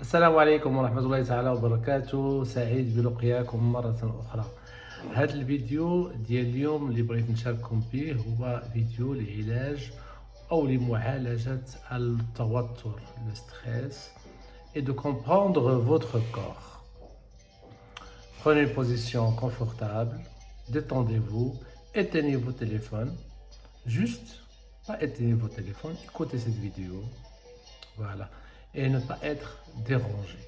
السلام عليكم ورحمة الله تعالى وبركاته. سعيد بلقياكم مرة أخرى. هذا الفيديو ديال اليوم اللي بغيت نشارككم فيه هو فيديو لعلاج أو لمعالجة التوتر le stress et de comprendre votre corps. Prenez une position confortable, détendez-vous, éteignez vos téléphones. Juste, pas éteignez vos téléphones, écoutez cette vidéo. Voilà. Et ne pas être dérangé.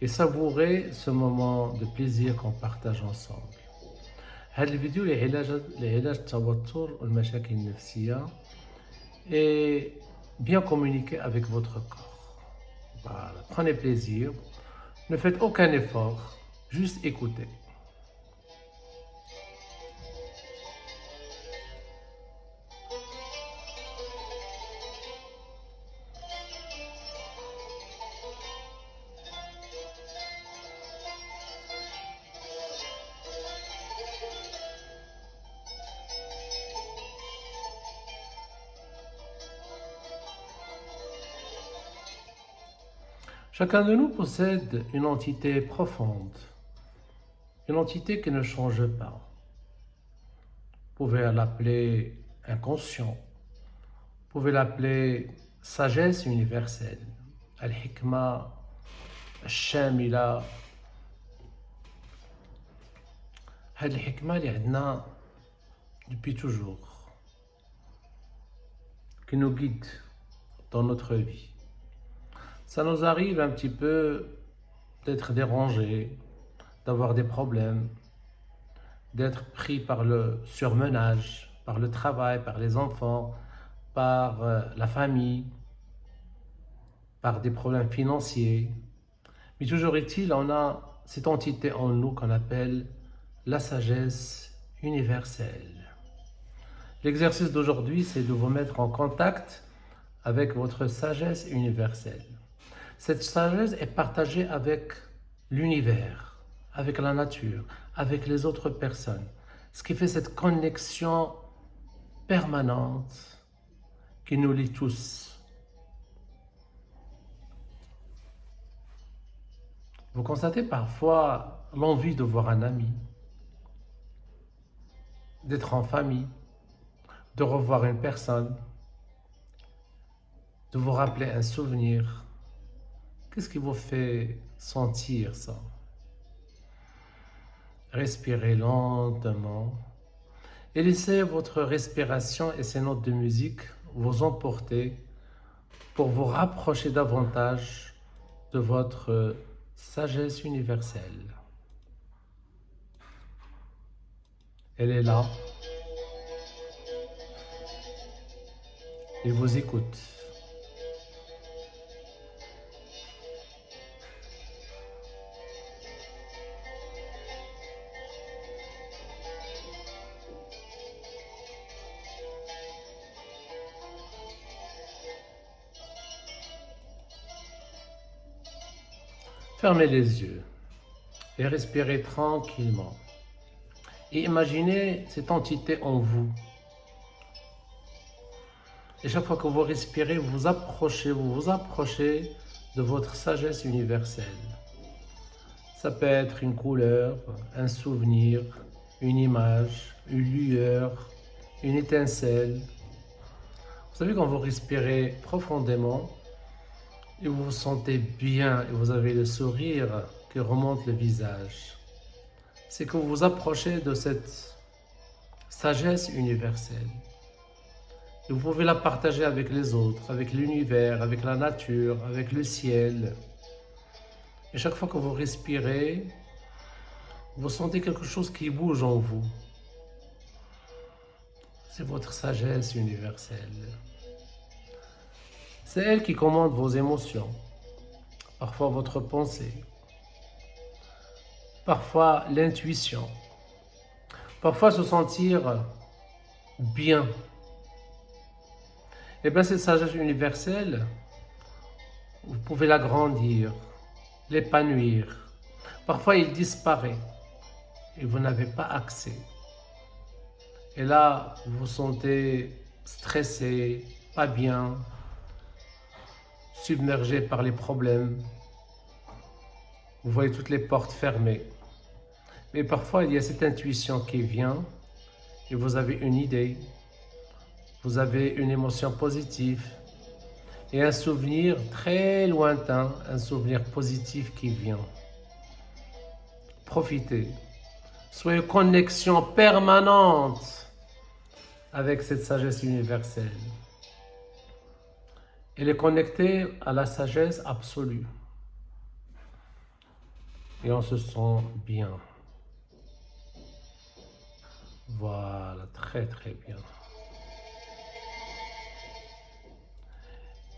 Et savourer ce moment de plaisir qu'on partage ensemble. هذه الفيديو لعلاج التوتر والمشاكل النفسية et bien communiquer avec votre corps. Voilà. Prenez plaisir. Ne faites aucun effort. Juste écoutez. Chacun de nous possède une entité profonde, une entité qui ne change pas. Vous pouvez l'appeler inconscient, vous pouvez l'appeler sagesse universelle, al-hikma, al-shamila. هذه الحكمة اللي عندنا depuis toujours, qui nous guide dans notre vie. Ça nous arrive un petit peu d'être dérangé, d'avoir des problèmes, d'être pris par le surmenage, par le travail, par les enfants, par la famille, par des problèmes financiers. Mais toujours est-il, on a cette entité en nous qu'on appelle la sagesse universelle. L'exercice d'aujourd'hui, c'est de vous mettre en contact avec votre sagesse universelle. Cette sagesse est partagée avec l'univers, avec la nature, avec les autres personnes. Ce qui fait cette connexion permanente qui nous lie tous. Vous constatez parfois l'envie de voir un ami, d'être en famille, de revoir une personne, de vous rappeler un souvenir. Qu'est-ce qui vous fait sentir ça? Respirez lentement et laissez votre respiration et ces notes de musique vous emporter pour vous rapprocher davantage de votre sagesse universelle. Elle est là. Elle vous écoute. Fermez les yeux et respirez tranquillement. Et imaginez cette entité en vous. Et chaque fois que vous respirez, vous vous approchez de votre sagesse universelle. Ça peut être une couleur, un souvenir, une image, une lueur, une étincelle. Vous savez, quand vous respirez profondément, et vous vous sentez bien et vous avez le sourire qui remonte le visage, c'est que vous vous approchez de cette sagesse universelle. Et vous pouvez la partager avec les autres, avec l'univers, avec la nature, avec le ciel. Et chaque fois que vous respirez, vous sentez quelque chose qui bouge en vous. C'est votre sagesse universelle. C'est elle qui commande vos émotions, parfois votre pensée, parfois l'intuition, parfois se sentir bien. Et bien cette sagesse universelle, vous pouvez l'agrandir, l'épanouir. Parfois il disparaît et vous n'avez pas accès. Et là, vous vous sentez stressé, pas bien, submergé par les problèmes. Vous voyez toutes les portes fermées. Mais parfois, il y a cette intuition qui vient et vous avez une idée, vous avez une émotion positive et un souvenir très lointain, un souvenir positif qui vient. Profitez. Soyez en connexion permanente avec cette sagesse universelle. Elle est connectée à la sagesse absolue. Et on se sent bien. Voilà, très très bien.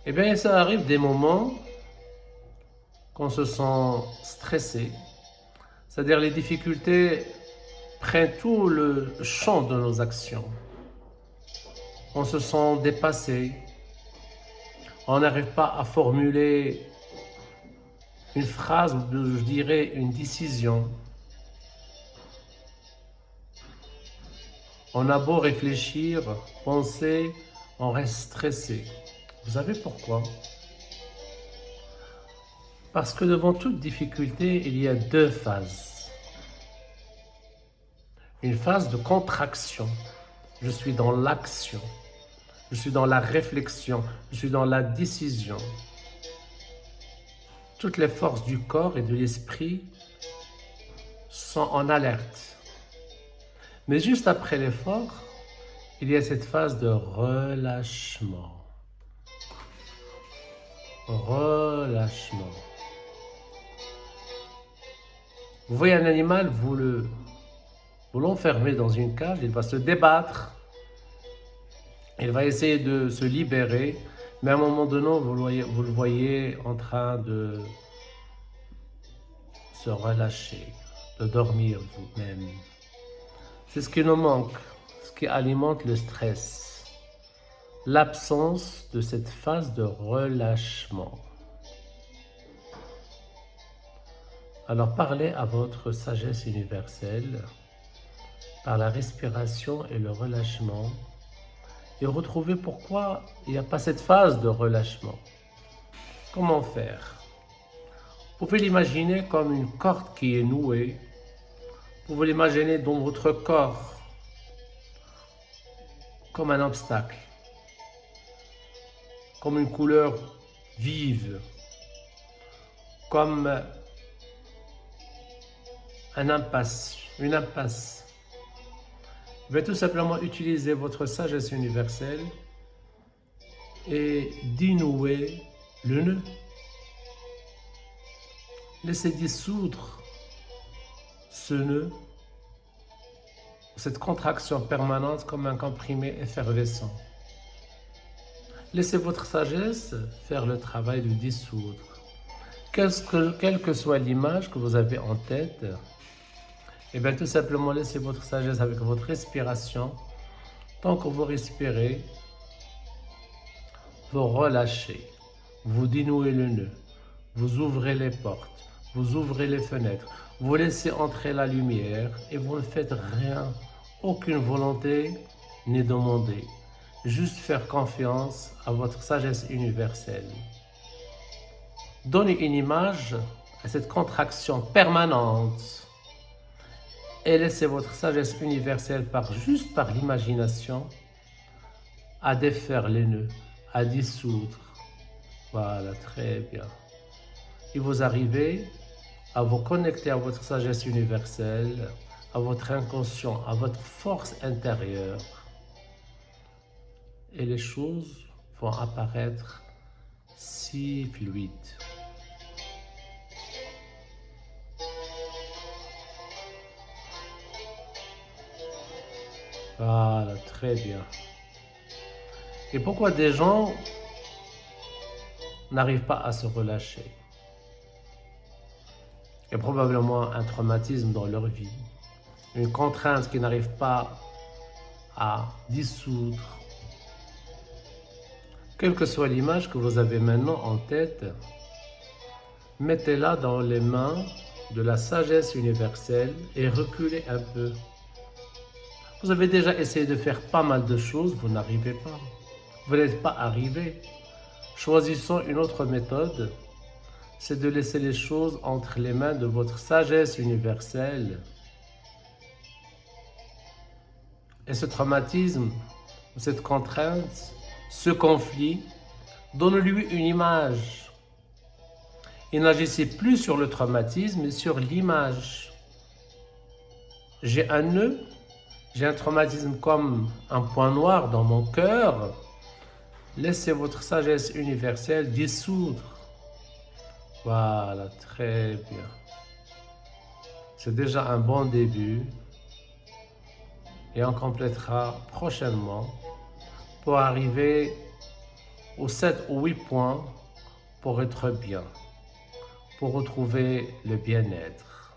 Eh bien, ça arrive des moments qu'on se sent stressé, c'est-à-dire les difficultés prennent tout le champ de nos actions. On se sent dépassé, on n'arrive pas à formuler une phrase ou je dirais une décision. On a beau réfléchir, penser, on reste stressé. Vous savez pourquoi? Parce que devant toute difficulté, il y a deux phases. Une phase de contraction. Je suis dans l'action. Je suis dans la réflexion. Je suis dans la décision. Toutes les forces du corps et de l'esprit sont en alerte. Mais juste après l'effort, il y a cette phase de relâchement. Relâchement. Vous voyez un animal, vous l'enfermez dans une cage, il va se débattre, il va essayer de se libérer, mais à un moment donné, vous le voyez en train de se relâcher, de dormir vous-même. C'est ce qui nous manque, ce qui alimente le stress, l'absence de cette phase de relâchement. Alors parlez à votre sagesse universelle par la respiration et le relâchement et retrouvez pourquoi il n'y a pas cette phase de relâchement. Comment faire? Vous pouvez l'imaginer comme une corde qui est nouée. Vous pouvez l'imaginer dans votre corps comme un obstacle, comme une couleur vive, comme une impasse. Vous pouvez tout simplement utiliser votre sagesse universelle et dénouer le nœud. Laissez dissoudre ce nœud, cette contraction permanente comme un comprimé effervescent. Laissez votre sagesse faire le travail de dissoudre. Quelle que soit l'image que vous avez en tête, et bien tout simplement laissez votre sagesse avec votre respiration. Tant que vous respirez, vous relâchez, vous dénouez le nœud, vous ouvrez les portes, vous ouvrez les fenêtres, vous laissez entrer la lumière et vous ne faites rien, aucune volonté n'est demandée. Juste faire confiance à votre sagesse universelle. Donnez une image à cette contraction permanente et laissez votre sagesse universelle juste par l'imagination à défaire les nœuds, à dissoudre. Voilà, très bien. Et vous arrivez à vous connecter à votre sagesse universelle, à votre inconscient, à votre force intérieure. Et les choses vont apparaître si fluides. Voilà, très bien. Et pourquoi des gens n'arrivent pas à se relâcher? Il y a probablement un traumatisme dans leur vie, une contrainte qu'ils n'arrivent pas à dissoudre. Quelle que soit l'image que vous avez maintenant en tête, mettez-la dans les mains de la sagesse universelle et reculez un peu. Vous avez déjà essayé de faire pas mal de choses, vous n'arrivez pas. Vous n'êtes pas arrivé. Choisissons une autre méthode, c'est de laisser les choses entre les mains de votre sagesse universelle. Et ce traumatisme, cette contrainte, ce conflit, donne-lui une image. Et n'agissez plus sur le traumatisme, mais sur l'image. J'ai un nœud, j'ai un traumatisme comme un point noir dans mon cœur. Laissez votre sagesse universelle dissoudre. Voilà, très bien. C'est déjà un bon début. Et on complétera prochainement pour arriver aux 7 ou 8 points pour être bien, pour retrouver le bien-être.